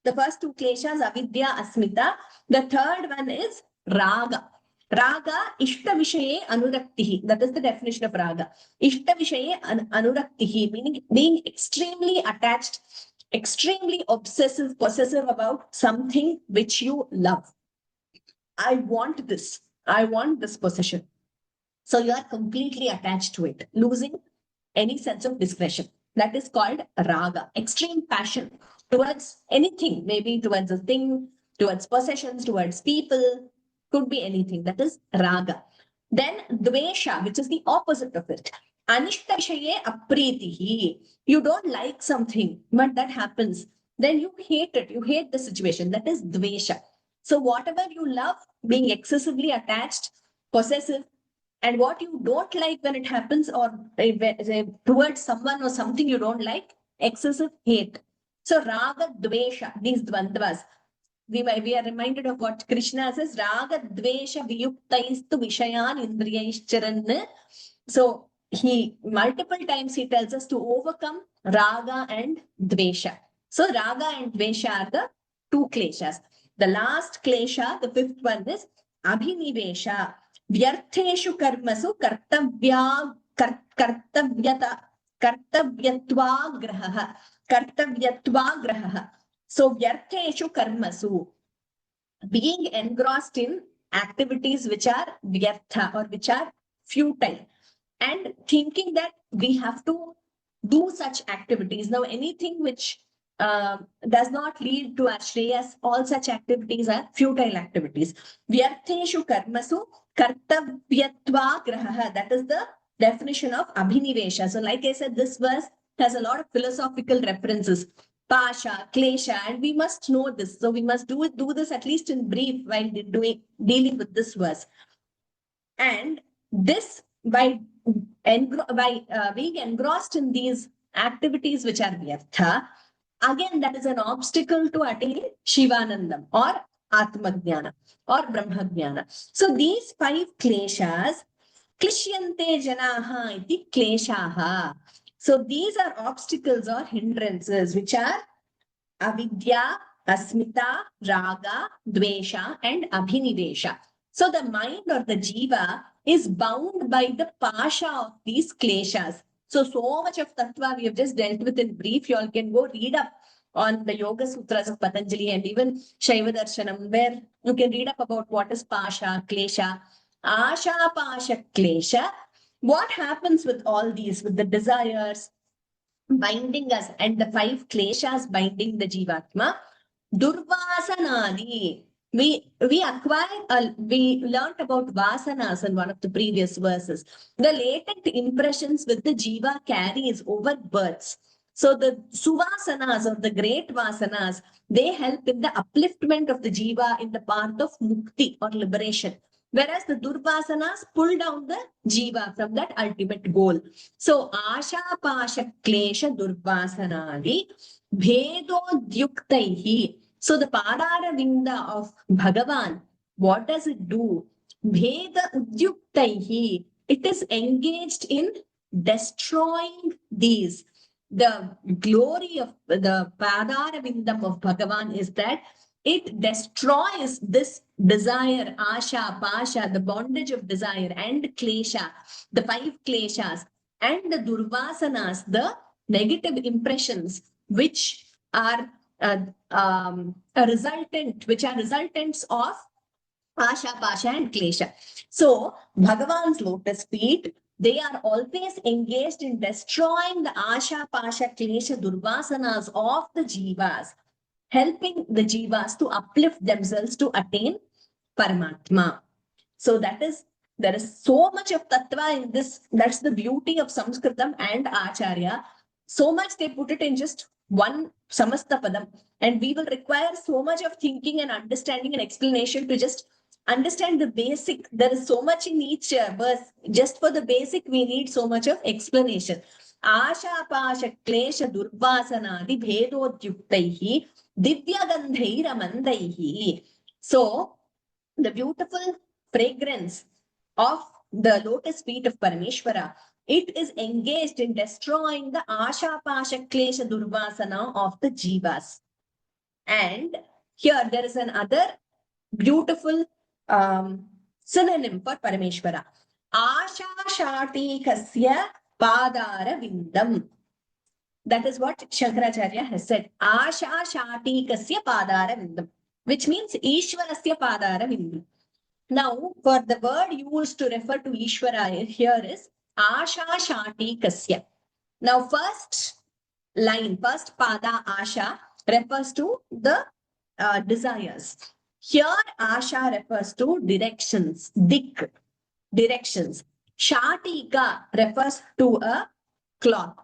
the first two kleshas, avidya, asmita. The third one is raga. Raga, ishta vishaye anuraktihi. That is the definition of raga. Ishta vishaye anuraktihi, meaning being extremely attached, extremely obsessive, possessive about something which you love. I want this. I want this possession. So you are completely attached to it, losing any sense of discretion. That is called raga, extreme passion towards anything, maybe towards a thing, towards possessions, towards people, could be anything. That is raga. Then dvesha, which is the opposite of it. Anishta vishaye apritihi. You don't like something, but that happens. Then you hate it. You hate the situation. That is dvesha. So whatever you love, being excessively attached, possessive, and what you don't like when it happens, or towards someone or something you don't like, excessive hate. So raga, dvesha, these dvandvas. We are reminded of what Krishna says, raga, dvesha, viyuktaistu vishayan indriyaischaran. So he multiple times he tells us to overcome raga and dvesha. So raga and dvesha are the two kleshas. The last klesha, the fifth one, is abhinivesha. Vyartheshu karmasu kartavyatvagraha. So vyartheshu karmasu, being engrossed in activities which are vyartha or which are futile, and thinking that we have to do such activities. Now, anything which does not lead to our shreyas, all such activities are futile activities. Vyartheshu karmasu kartavyatva graha. That is the definition of abhinivesha. So, like I said, this verse has a lot of philosophical references. Pasha, klesha, and we must know this. So we must do this at least in brief while dealing with this verse. And this by being engrossed in these activities which are vyartha, again that is an obstacle to attain Shivanandam or Atmajnana or Brahmajnana. So these 5 kleshas, Klishyante janaha iti kleshaha. So these are obstacles or hindrances which are avidya, asmita, raga, dvesha, and abhinivesha. So the mind or the jiva is bound by the pasha of these kleshas. So much of tattva we have just dealt with in brief. You all can go read up on the Yoga Sutras of Patanjali and even Shaiva Darshanam, where you can read up about what is pasha, klesha, asha, pasha, klesha. What happens with all these, with the desires, binding us and the 5 kleshas binding the jivatma? Durvasanadi. We learnt about vasanas in one of the previous verses. The latent impressions with the jiva carries over births. So the suvasanas or the great vasanas, they help in the upliftment of the jiva in the path of mukti or liberation. Whereas the durvasanas pull down the jiva from that ultimate goal. So asha pasha klesha durvasanadi bhedodyuktaihi. So the Padara Vinda of Bhagavan, what does it do? Bheda Udyuktaihi. It is engaged in destroying these. The glory of the Padara Vindam of Bhagavan is that it destroys this desire, asha, pasha, the bondage of desire, and klesha, the 5 kleshas, and the durvasanas, the negative impressions, which are which are resultants of Asha, Pasha, and Klesha. So, Bhagavan's lotus feet, they are always engaged in destroying the Asha, Pasha, Klesha, Durvasanas of the Jivas, helping the Jivas to uplift themselves to attain Paramatma. So, there is so much of Tattva in this. That's the beauty of Sanskritam and Acharya. So much they put it in just one Samasta Padam. And we will require so much of thinking and understanding and explanation to just understand the basic. There is so much in each verse. Just for the basic, we need so much of explanation. Asha pasha klesha durvasanadi bhedodyuktaihi divyagandhaira mandaihi. So, the beautiful fragrance of the lotus feet of Parameshwara, it is engaged in destroying the Asha Pasha Klesha Durvasana of the Jivas. And here there is another beautiful synonym for Parameshwara. Asha Shati Kasya Padara Vindam. That is what Shankaracharya has said. Asha Shati Kasya Padara Vindam, which means Ishwarasya Padara Vindam. Now, for the word used to refer to Ishvara here is Asha Shati Kasya. Now, first line, first pada Asha refers to the desires. Here, Asha refers to directions, dik, directions. Shatika refers to a cloth.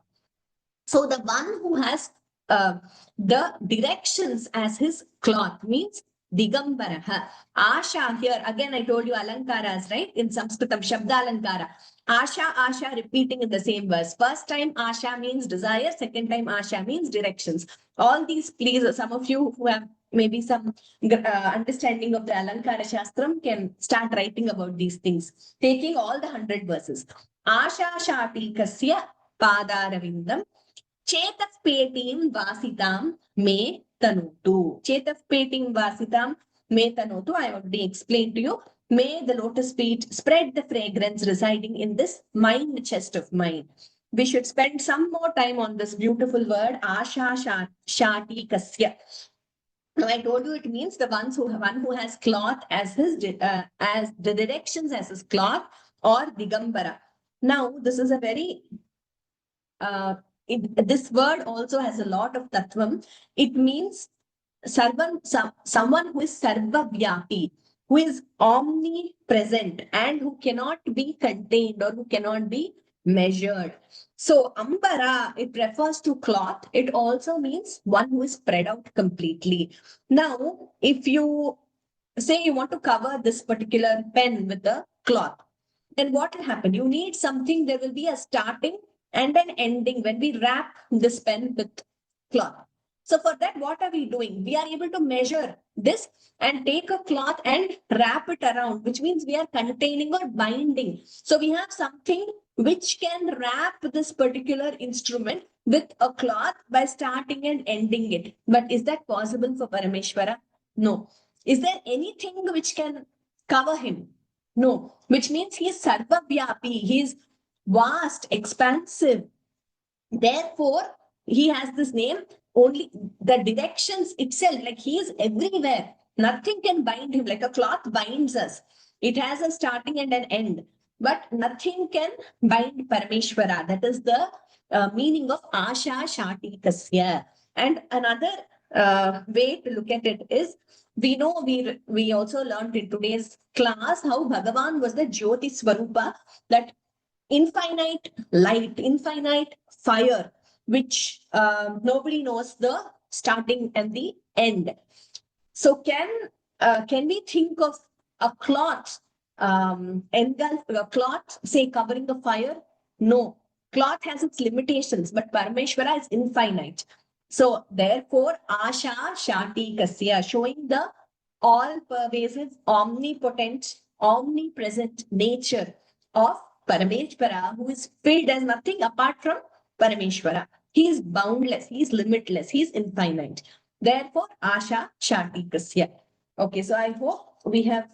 So the one who has the directions as his cloth means Digambaraha. Asha here, again I told you alankaras, right? In Sanskritam, Shabda Alankara. Asha, Asha repeating in the same verse. First time Asha means desire, second time Asha means directions. All these, please, some of you who have maybe some understanding of the Alankara Shastram can start writing about these things, taking all the 100 verses. Asha Shati Kasya Padaravindam Chetaf Petim Vasitam Me Tanutu. Chetaf Petim Vasitam Me Tanutu. I already explained to you. May the lotus feet spread the fragrance residing in this mind chest of mine. We should spend some more time on this beautiful word, Asha Shati Kasya. Now, I told you it means the one who has cloth as his as the directions as his cloth, or Digambara. Now, this is a very this word also has a lot of tattvam. It means someone who is sarvavyapi, who is omnipresent and who cannot be contained or who cannot be measured. So ambara, it refers to cloth. It also means one who is spread out completely. Now, if you say you want to cover this particular pen with a cloth, then what will happen? You need something, there will be a starting and an ending when we wrap this pen with cloth. So for that, what are we doing? We are able to measure this and take a cloth and wrap it around, which means we are containing or binding. So we have something which can wrap this particular instrument with a cloth by starting and ending it. But is that possible for Parameshwara? No. Is there anything which can cover him? No. Which means he is sarvavyapi, he is vast, expansive. Therefore, he has this name, only the directions itself, like he is everywhere. Nothing can bind him, like a cloth binds us. It has a starting and an end, but nothing can bind Parameshwara. That is the meaning of Asha Shati Kasya. And another way to look at it is, we know we also learned in today's class how Bhagavan was the Jyoti Swarupa, that infinite light, infinite fire, which nobody knows the starting and the end. So can we think of a cloth engulf a cloth, say covering the fire? No, cloth has its limitations, but Parameshwara is infinite. So therefore, Asha Shati Kasya, showing the all-pervasive, omnipotent, omnipresent nature of Parameshwara, who is filled as nothing apart from Parameshwara. He is boundless, he is limitless, he is infinite. Therefore, Asha Shati Kasya. Okay, so I hope we have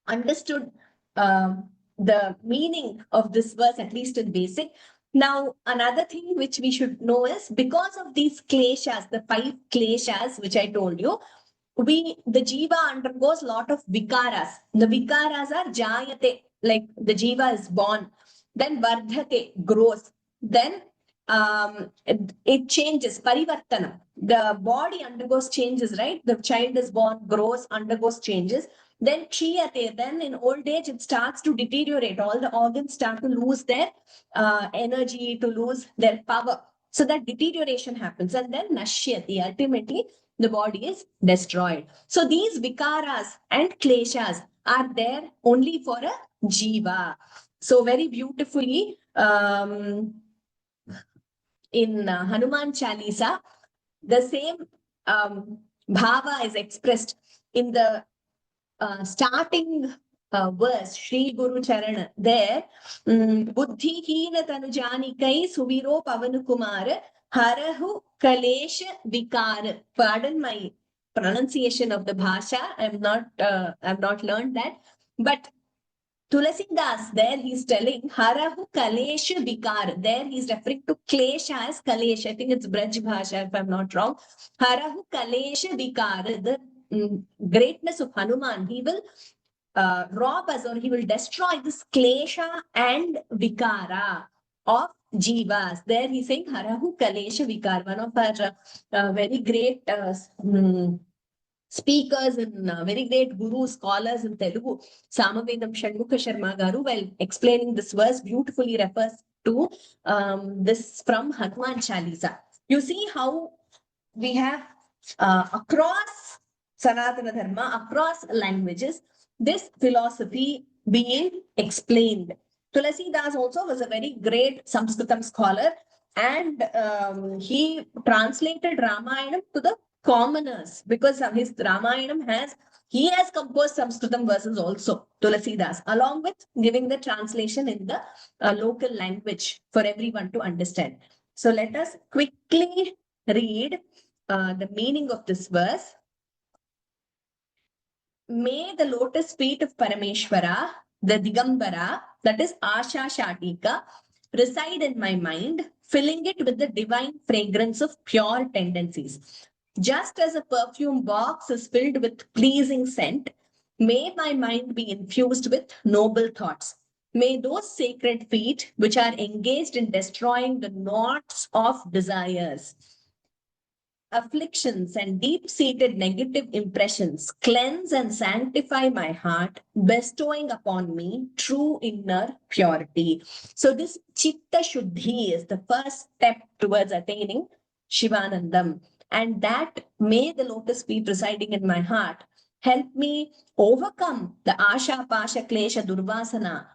understood the meaning of this verse, at least in basic. Now, another thing which we should know is, because of these kleshas, the 5 kleshas which I told you, the jiva undergoes a lot of vikaras. The vikaras are jayate, like the jiva is born, then vardhate, grows, then it changes, parivartana. The body undergoes changes, right? The child is born, grows, undergoes changes. Then kshiyate, then in old age it starts to deteriorate. All the organs start to lose their energy, to lose their power. So that deterioration happens. And then nashyati, ultimately the body is destroyed. So these vikaras and kleshas are there only for a jiva. So very beautifully in Hanuman Chalisa, the same bhava is expressed in the starting verse, Shri Guru Charana. There, Buddhi Hina Tanujani Kai Suviro Pavanukumara Harahu Kalesha Vikar. Pardon my pronunciation of the bhasha. I've not learned that. But Tulasidas, there he's telling Harahu Kalesha Vikar. There he's referring to Klesha as Kalesha. I think it's Braj Bhasha, if I'm not wrong. Harahu Kalesha Vikar. The greatness of Hanuman, he will rob us, or he will destroy this Klesha and Vikara of Jivas. There he's saying Harahu Kalesha Vikar. One of our very great speakers and very great gurus, scholars in Telugu, Samavedam Shanmukha Sharma Garu, while explaining this verse, beautifully refers to this from Hanuman Chalisa. You see how we have across Sanatana Dharma, across languages, this philosophy being explained. Tulasidas also was a very great Sanskritam scholar, and he translated Ramayana to the commoners, because his Ramayanam he has composed Sanskritam verses also, Tulasidas, along with giving the translation in the local language for everyone to understand. So let us quickly read the meaning of this verse. May the lotus feet of Parameshwara, the Digambara, that is Asha Shatika, reside in my mind, filling it with the divine fragrance of pure tendencies. Just as a perfume box is filled with pleasing scent, may my mind be infused with noble thoughts. May those sacred feet, which are engaged in destroying the knots of desires, afflictions, and deep-seated negative impressions, cleanse and sanctify my heart, bestowing upon me true inner purity. So this Chitta Shuddhi is the first step towards attaining Shivanandam. And that, may the lotus feet residing in my heart help me overcome the Asha, Pasha, Klesha, Durvasana,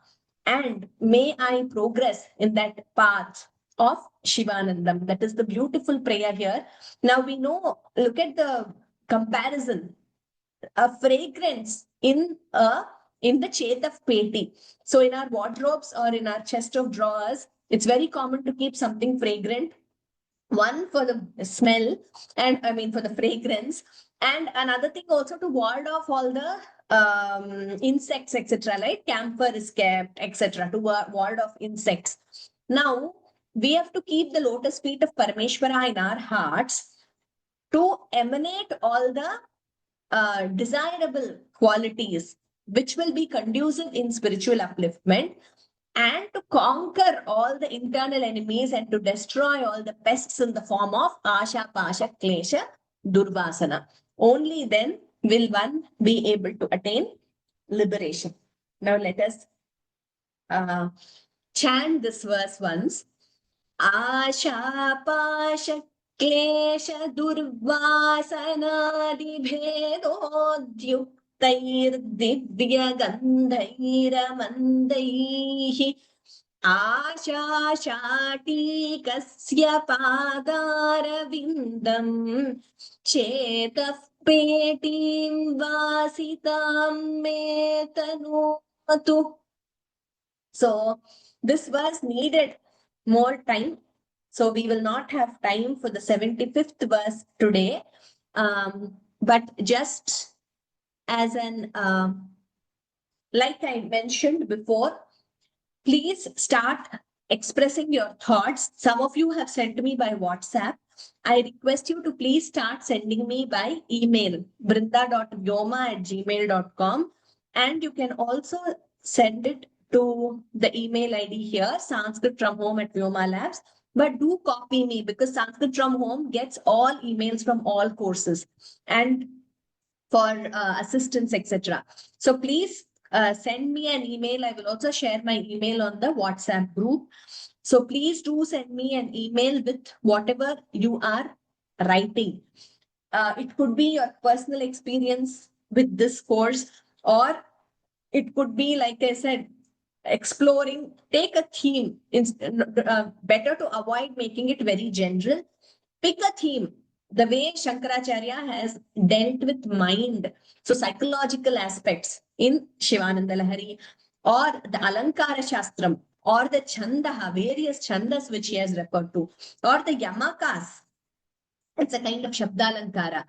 and may I progress in that path of Shivanandam. That is the beautiful prayer here. Now we know, look at the comparison. A fragrance in the Chetaf Peti. So in our wardrobes or in our chest of drawers, it's very common to keep something fragrant. One for the smell, and I mean for the fragrance, and another thing also to ward off all the insects, etc. Right? Camphor is kept, etc. to ward off insects. Now we have to keep the lotus feet of Parameshwara in our hearts to emanate all the desirable qualities which will be conducive in spiritual upliftment, and to conquer all the internal enemies and to destroy all the pests in the form of Asha, Pasha, Klesha, Durvasana. Only then will one be able to attain liberation. Now let us chant this verse once. Asha, Pasha, क्लेश दुर्वासनादिभेदोद्युक्तैर्दिव्यगन्धैरमन्दैः आशाशाटीकस्य पादारविन्दम् चेतः पेटीं वासितां मे तनोतु. So this verse needed more time. So we will not have time for the 75th verse today. But just as an, like I mentioned before, please start expressing your thoughts. Some of you have sent me by WhatsApp. I request you to please start sending me by email, brunda.vyoma@gmail.com. And you can also send it to the email ID here, Sanskrit from home at Vyoma Labs. But do copy me, because Sanskrit from home gets all emails from all courses and for assistance, etc. So please send me an email. I will also share my email on the WhatsApp group. So please do send me an email with whatever you are writing. It could be your personal experience with this course, or it could be, like I said, exploring. Take a theme. It's better to avoid making it very general. Pick a theme. The way Shankaracharya has dealt with mind, so psychological aspects in Shivanandalahari, or the Alankara Shastram, or the Chandaha, various chandas which he has referred to, or the Yamakas. It's a kind of Shabdalankara.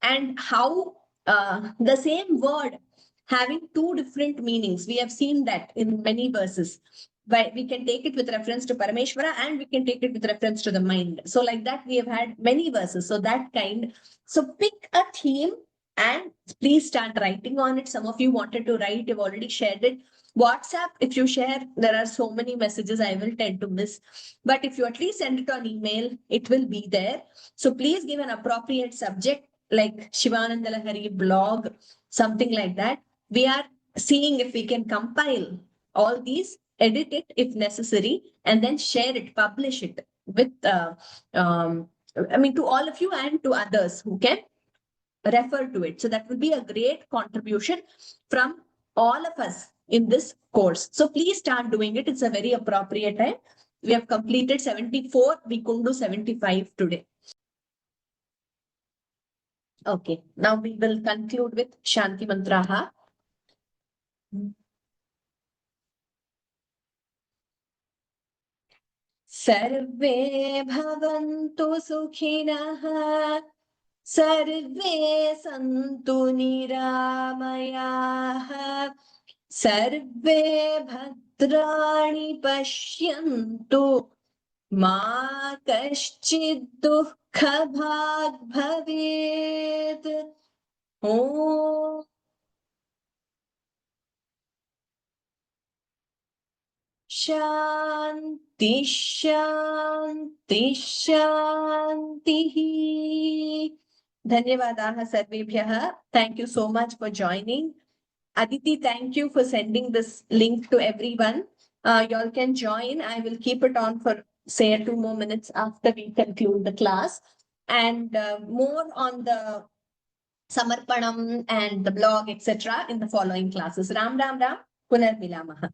And how the same word having two different meanings. We have seen that in many verses. But we can take it with reference to Parameshwara, and we can take it with reference to the mind. So like that, we have had many verses. So that kind. So pick a theme and please start writing on it. Some of you wanted to write, you've already shared it. WhatsApp, if you share, there are so many messages I will tend to miss. But if you at least send it on email, it will be there. So please give an appropriate subject like Shivanandalahari blog, something like that. We are seeing if we can compile all these, edit it if necessary, and then share it, publish it with, to all of you and to others who can refer to it. So that will be a great contribution from all of us in this course. So please start doing it. It's a very appropriate time. We have completed 74. We couldn't do 75 today. Okay, now we will conclude with Shanti Mantraha. सर्वे भवन्तु सुखिनः, सर्वे सन्तु निरामयाः, सर्वे भद्राणि पश्यन्तु, मा कश्चित् दुःखभाग् भवेत्. ॐ शान्ति शान्ति शान्तिः. धन्यवादाः सर्वेभ्यः. Thank you so much for joining. Aditi, thank you for sending this link to everyone. Y'all can join. I will keep it on for say 2 more minutes after we conclude the class, and more on the Samarpanam and the blog, etc. in the following classes. Ram Ram Ram. Punar Milamaha.